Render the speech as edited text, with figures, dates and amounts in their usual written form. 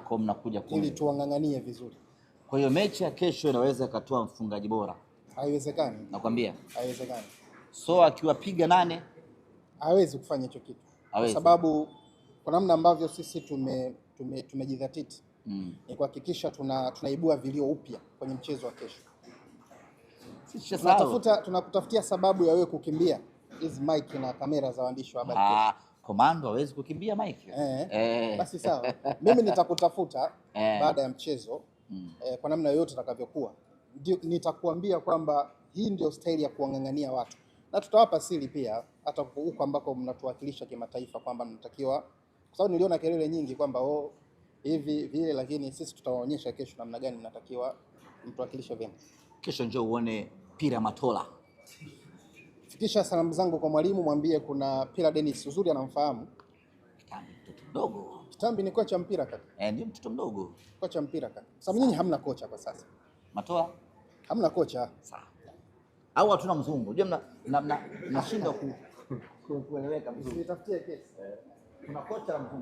Kwa mnakuja ili tuwang'ang'anie vizuri. Kwa hiyo mechi ya kesho inaweza ikatoa mfungaji bora? Haiwezekani. Nakwambia haiwezekani. So akiwapiga 8 hawezi kufanya hicho kitu, kwa sababu kwa namna ambavyo sisi tumejidhatiti ni kuhakikisha tunaibua vilio upya kwenye mchezo wa kesho. Tunakutafutia sababu ya wewe kukimbia hizi mic na kamera za waandishi wa habari. Komando hawezi kukimbia mic. Basi sawa. Mimi nitakutafuta baada ya mchezo kwa namna yoyote itakavyokuwa. Nitakuambia kwamba hii ndio staili ya kuwang'ang'ania watu, na tutawapa siri pia hata huko ambako mnatuwakilisha kimataifa, kwamba mnatakiwa, kwa sababu niliona kelele nyingi kwamba hivi vile, lakini sisi tutawaonyesha kesho namna gani mnatakiwa mtuwakilishe vyema. Kesho njoo uone Pira Matola. Fikisha salamu zangu kwa mwalimu, mwambie kuna Pira Dennis, uzuri anamfahamu. Kitambi mtoto mdogo. Kitambi ni kocha mpira kaka. Ndio mtoto mdogo. Kocha mpira kaka. Sababu nyinyi hamna kocha kwa sasa. Matola hamna kocha. Sawa. Au hatuna mzungu. Unajua mnashindwa kueleweka vizuri. Nitafutie kesi. Kuna kocha la mzungu.